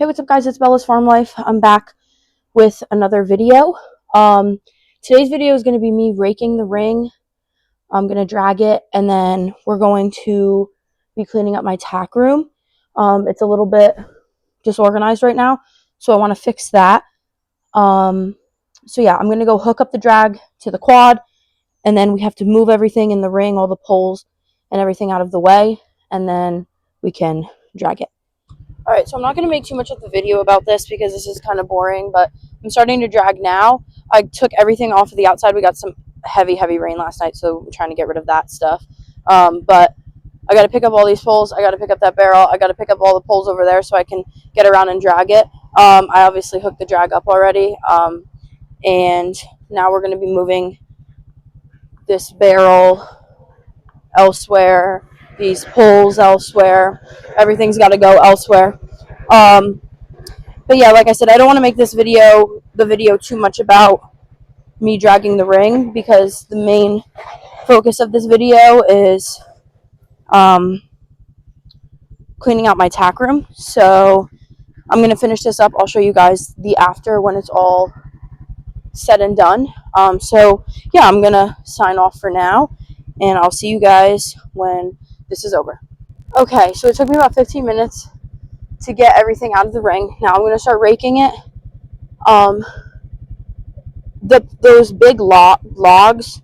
Hey, what's up guys, it's Bella's Farm Life. I'm back with another video. Today's video is going to be me raking the ring. I'm going to drag it, and then we're going to be cleaning up my tack room. It's a little bit disorganized right now, so I want to fix that. So yeah, I'm going to go hook up the drag to the quad, and then we have to move everything in the ring, all the poles and everything out of the way, and then we can drag it. Alright, so I'm not going to make too much of the video about this because this is kind of boring, but I'm starting to drag now. I took everything off of the outside. We got some heavy rain last night, so I'm trying to get rid of that stuff. But I got to pick up all these poles. I got to pick up that barrel. I got to pick up all the poles over there so I can get around and drag it. I obviously hooked the drag up already, and now we're going to be moving this barrel elsewhere, these poles elsewhere. Everything's got to go elsewhere. But yeah, like I said, I don't want to make this video too much about me dragging the ring, because the main focus of this video is cleaning out my tack room. So I'm going to finish this up. I'll show you guys the after when it's all said and done. So yeah, I'm going to sign off for now, and I'll see you guys when this is over. Okay, so it took me about 15 minutes to get everything out of the ring. Now I'm going to start raking it. Those big logs,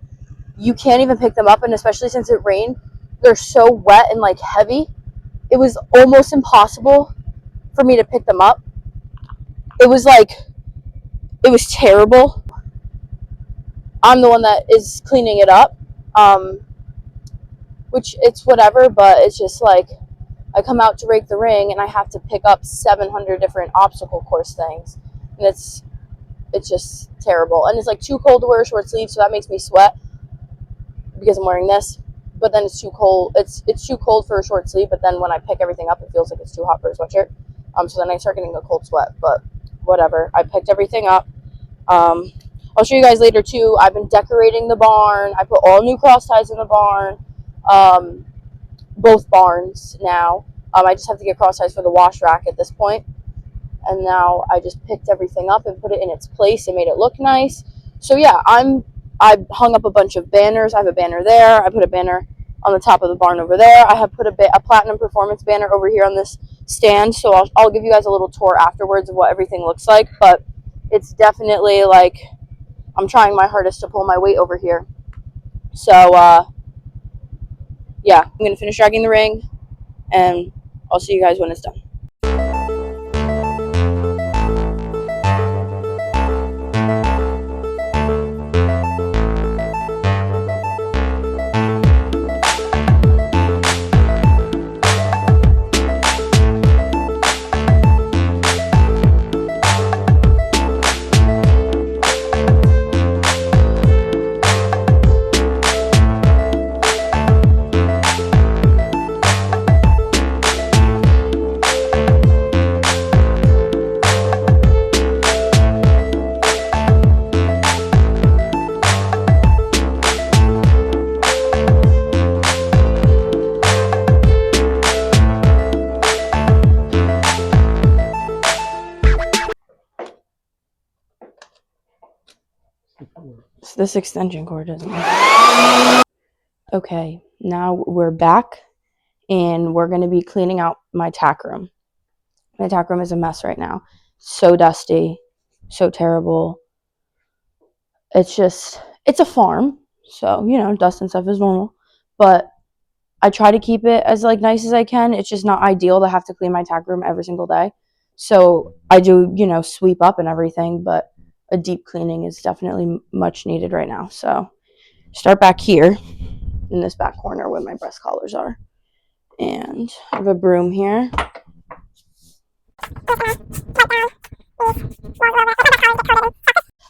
you can't even pick them up, and especially since it rained, they're so wet and like heavy, it was almost impossible for me to pick them up. It was terrible. I'm the one that is cleaning it up, which it's whatever, but it's just like I come out to rake the ring and I have to pick up 700 different obstacle course things, and it's just terrible. And it's like too cold to wear a short sleeve, so that makes me sweat because I'm wearing this. But then it's too cold. It's too cold for a short sleeve, but then when I pick everything up, it feels like it's too hot for a sweatshirt. So then I start getting a cold sweat, but whatever. I picked everything up. I'll show you guys later too. I've been decorating the barn. I put all new cross ties in the barn. Both barns now. I just have to get cross ties for the wash rack at this point. And now I just picked everything up and put it in its place and made it look nice. So yeah, I hung up a bunch of banners. I have a banner there. I put a banner on the top of the barn over there. I have put a Platinum Performance banner over here on this stand. So I'll give you guys a little tour afterwards of what everything looks like. But it's definitely like I'm trying my hardest to pull my weight over here. So yeah, I'm going to finish dragging the ring, and I'll see you guys when it's done. This extension cord doesn't work. Okay, now we're back, and we're going to be cleaning out my tack room. My tack room is a mess right now. So dusty, so terrible. It's a farm, so, you know, dust and stuff is normal. But I try to keep it as, like, nice as I can. It's just not ideal to have to clean my tack room every single day. So I do, you know, sweep up and everything, but a deep cleaning is definitely much needed right now. So start back here in this back corner where my breast collars are. And I have a broom here.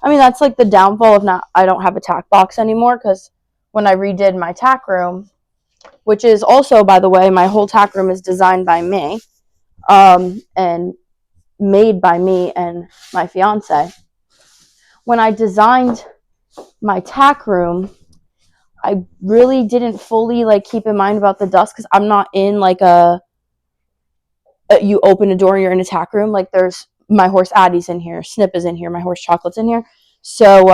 I mean, that's like the downfall of I don't have a tack box anymore, because when I redid my tack room, which is also, by the way, my whole tack room is designed by me, and made by me and my fiance. When I designed my tack room, I really didn't fully like keep in mind about the dust, because I'm not in like a you open a door and you're in a tack room. Like there's my horse Addie's in here, Snip is in here, my horse Chocolate's in here. So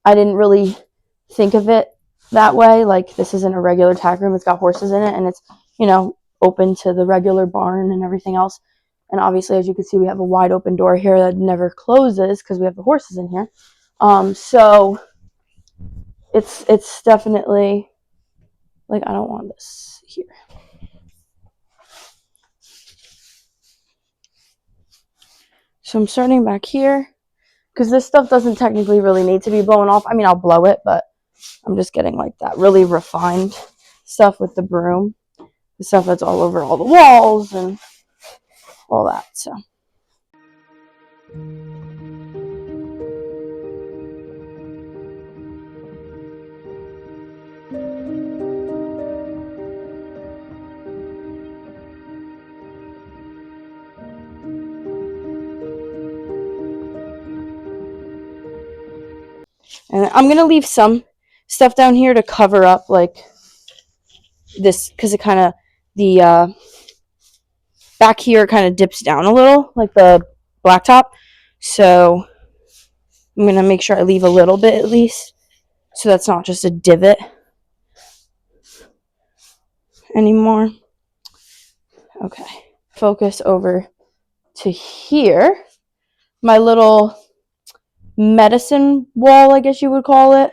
I didn't really think of it that way. Like this isn't a regular tack room. It's got horses in it, and it's, you know, open to the regular barn and everything else. And obviously, as you can see, we have a wide open door here that never closes because we have the horses in here. So it's definitely like, I don't want this here. So I'm starting back here because this stuff doesn't technically really need to be blown off. I mean, I'll blow it, but I'm just getting like that really refined stuff with the broom. The stuff that's all over all the walls and all that, so. And I'm going to leave some stuff down here to cover up like this, because it kind of, the back here kind of dips down a little, like the blacktop. So I'm going to make sure I leave a little bit at least, so that's not just a divot anymore. Okay, focus over to here. My little medicine wall, I guess you would call it.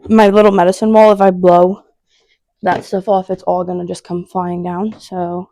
My little medicine wall, if I blow that stuff off, it's all gonna just come flying down. So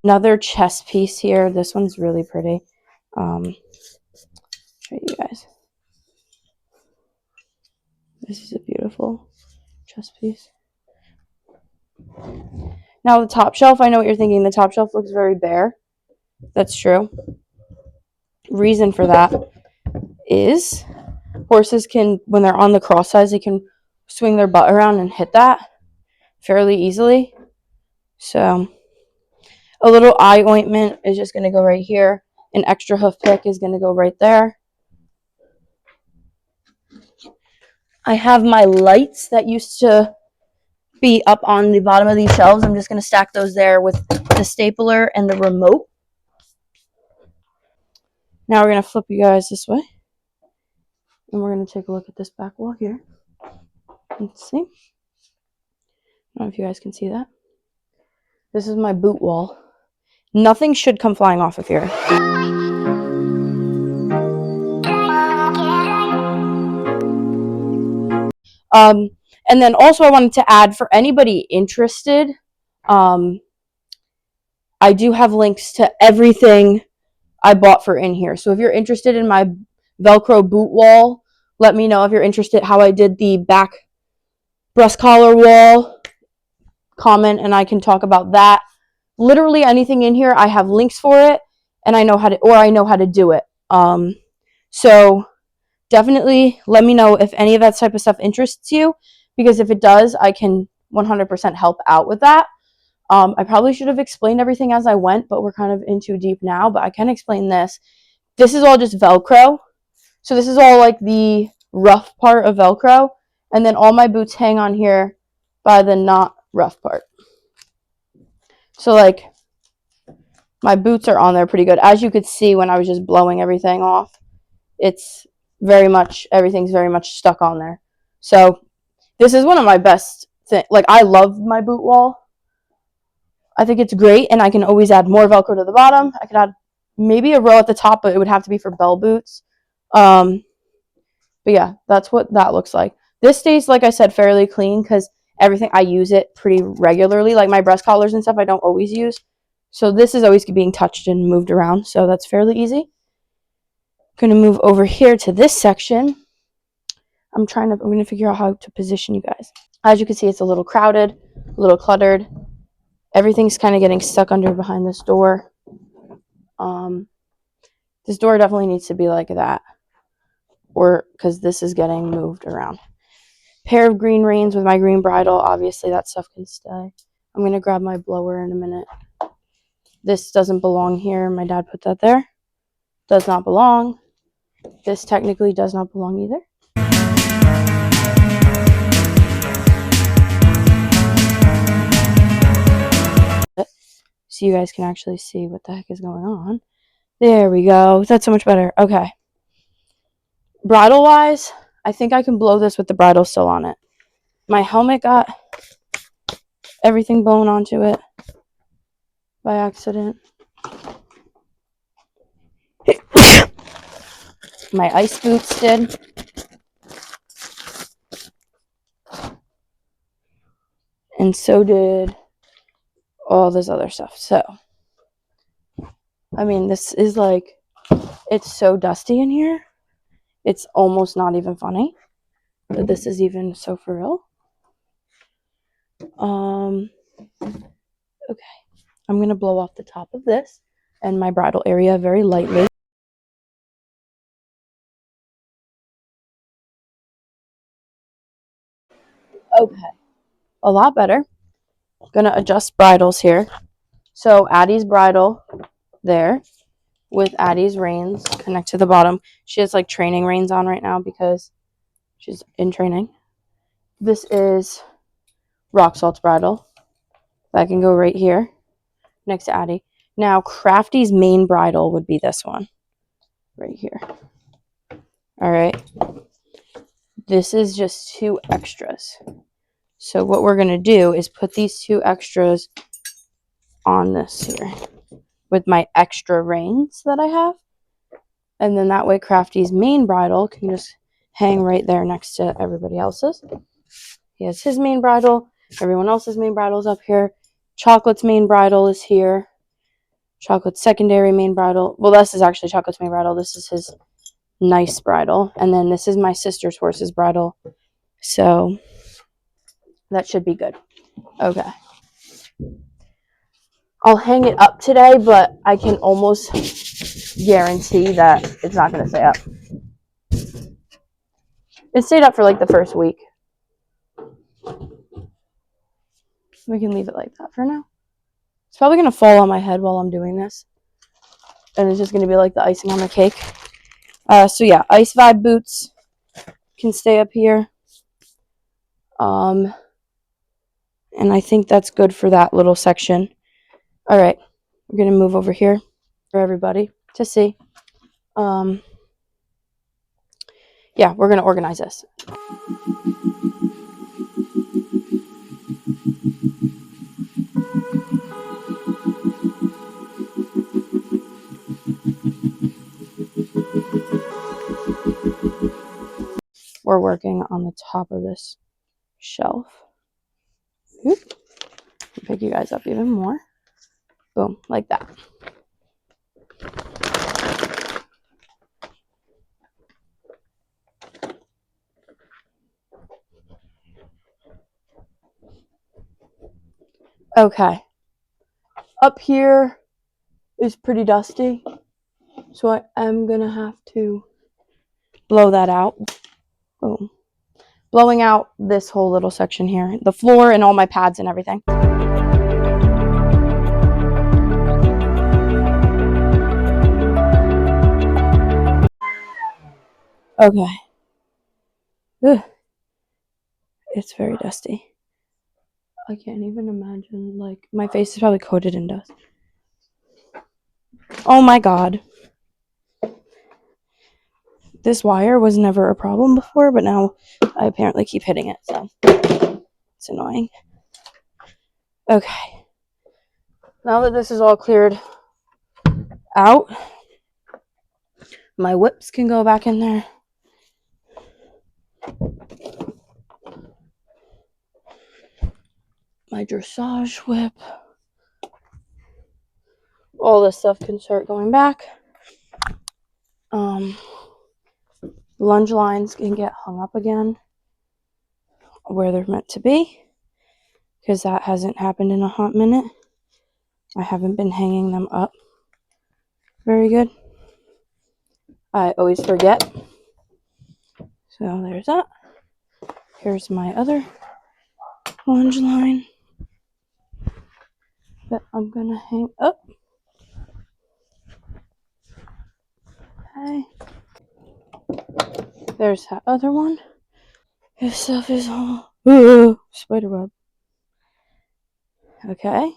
another chest piece here. This one's really pretty. Show you guys. This is a beautiful chest piece. Now the top shelf, I know what you're thinking. The top shelf looks very bare. That's true. Reason for that is horses can, when they're on the cross size, they can swing their butt around and hit that fairly easily. So a little eye ointment is just going to go right here. An extra hoof pick is going to go right there. I have my lights that used to be up on the bottom of these shelves. I'm just going to stack those there with the stapler and the remote. Now we're going to flip you guys this way. And we're going to take a look at this back wall here. Let's see. I don't know if you guys can see that. This is my boot wall. Nothing should come flying off of here. And then also I wanted to add, for anybody interested, I do have links to everything I bought for in here. So if you're interested in my Velcro boot wall, let me know. If you're interested how I did the back breast collar wall, comment and I can talk about that. Literally anything in here, I have links for it, and I know how to do it. So definitely let me know if any of that type of stuff interests you, because if it does, I can 100% help out with that. I probably should have explained everything as I went, but we're kind of in too deep now, but I can explain this. This is all just Velcro. So this is all like the rough part of Velcro, and then all my boots hang on here by the not rough part. So like my boots are on there pretty good. As you could see when I was just blowing everything off, it's everything's very much stuck on there. So this is one of my best things. Like, I love my boot wall. I think it's great, and I can always add more Velcro to the bottom. I could add maybe a row at the top, but it would have to be for bell boots. But yeah, that's what that looks like. This stays, like I said, fairly clean because everything, I use it pretty regularly. Like my breast collars and stuff, I don't always use. So this is always being touched and moved around. So that's fairly easy. I'm going to move over here to this section. I'm going to figure out how to position you guys. As you can see, it's a little crowded, a little cluttered. Everything's kind of getting stuck under behind this door. This door definitely needs to be like that, or because this is getting moved around. Pair of green reins with my green bridle. Obviously, that stuff can stay. I'm going to grab my blower in a minute. This doesn't belong here. My dad put that there. Does not belong. This technically does not belong either. So you guys can actually see what the heck is going on. There we go. That's so much better. Okay. Bridle wise, I think I can blow this with the bridle still on it. My helmet got everything blown onto it by accident. My ice boots did. And so did all this other stuff. So, I mean, this is like, it's so dusty in here. It's almost not even funny that this is even so for real. Okay. I'm going to blow off the top of this and my bridle area very lightly. Okay. A lot better. Going to adjust bridles here. So Addie's bridle there with Addie's reins connect to the bottom. She has like training reins on right now because she's in training. This is Rock Salt's bridle. That can go right here next to Addie. Now Crafty's main bridle would be this one right here. All right. This is just 2 extras. So what we're going to do is put these 2 extras on this here with my extra reins that I have. And then that way Crafty's main bridle can just hang right there next to everybody else's. He has his main bridle. Everyone else's main bridle is up here. Chocolate's main bridle is here. Chocolate's secondary main bridle. Well, this is actually Chocolate's main bridle. This is his nice bridle. And then this is my sister's horse's bridle. So that should be good. Okay. I'll hang it up today, but I can almost guarantee that it's not going to stay up. It stayed up for like the first week. We can leave it like that for now. It's probably going to fall on my head while I'm doing this. And it's just going to be like the icing on the cake. So yeah, Ice Vibe boots can stay up here. And I think that's good for that little section. All right, we're going to move over here for everybody to see. Yeah, we're going to organize this. We're working on the top of this shelf. Oop. Pick you guys up even more. Boom, like that. Okay. Up here is pretty dusty, so I am going to have to blow that out. Boom. Blowing out this whole little section here, the floor and all my pads and everything. Okay. Ugh. It's very dusty. I can't even imagine, like, my face is probably coated in dust. Oh my god. This wire was never a problem before, but now I apparently keep hitting it, so it's annoying. Okay. Now that this is all cleared out, my whips can go back in there. My dressage whip. All this stuff can start going back. Lunge lines can get hung up again where they're meant to be, because that hasn't happened in a hot minute. I haven't been hanging them up very good. I always forget. So there's that. Here's my other lunge line that I'm gonna hang up. Okay. There's that other one. This stuff is all spider web. Okay.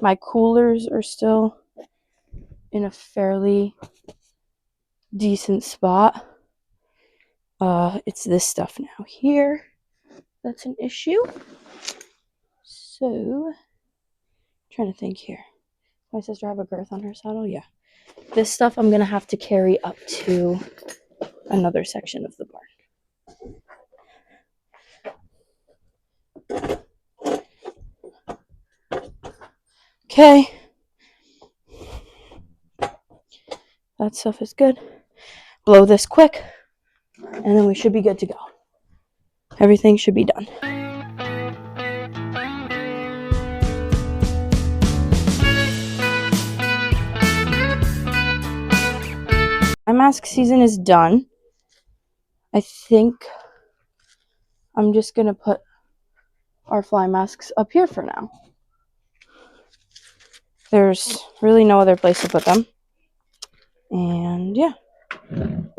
My coolers are still in a fairly decent spot. It's this stuff now here that's an issue. So, I'm trying to think here. My sister have a girth on her saddle? Yeah. This stuff I'm gonna have to carry up to another section of the barn. Okay. That stuff is good. Blow this quick, and then we should be good to go. Everything should be done. My mask season is done. I think I'm just gonna put our fly masks up here for now. There's really no other place to put them. And yeah,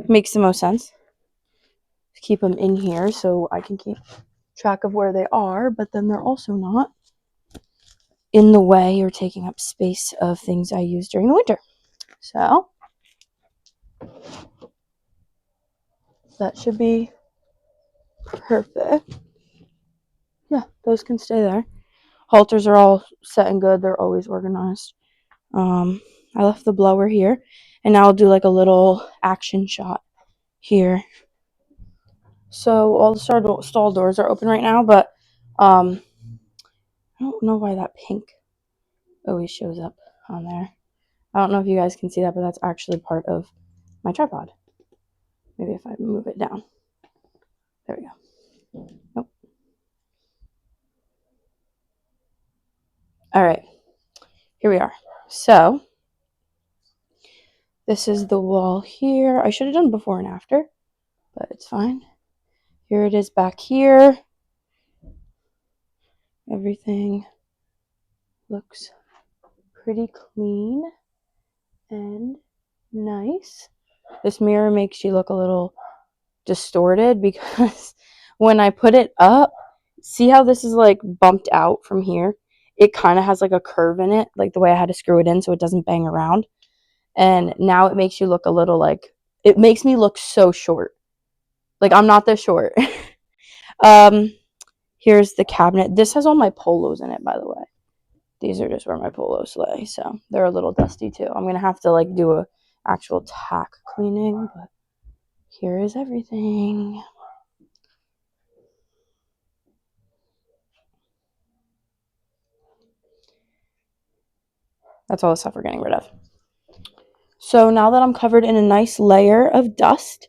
makes the most sense to keep them in here so I can keep track of where they are, but then they're also not in the way or taking up space of things I use during the winter. So that should be perfect. Yeah, those can stay there. Halters are all set and good. They're always organized. I left the blower here, and now I'll do like a little action shot here. So all the stall doors are open right now, but I don't know why that pink always shows up on there. I don't know if you guys can see that, but that's actually part of my tripod. Maybe if I move it down. There we go. Nope. All right. Here we are. So this is the wall here. I should have done before and after, but it's fine. Here it is back here. Everything looks pretty clean and nice. This mirror makes you look a little distorted because when I put it up, see how this is like bumped out from here? It kind of has like a curve in it, like the way I had to screw it in so it doesn't bang around. And now it makes you look a little like, it makes me look so short. Like I'm not this short. Here's the cabinet. This has all my polos in it, by the way. These are just where my polos lay, so they're a little dusty too. I'm gonna have to like do a actual tack cleaning, but here is everything. That's all the stuff we're getting rid of. So now that I'm covered in a nice layer of dust,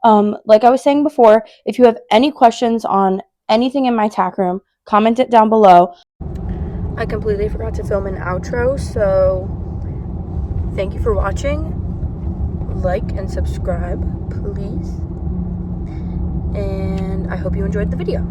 like I was saying before, if you have any questions on anything in my tack room, comment it down below. I completely forgot to film an outro, so thank you for watching. Like and subscribe, please. And I hope you enjoyed the video.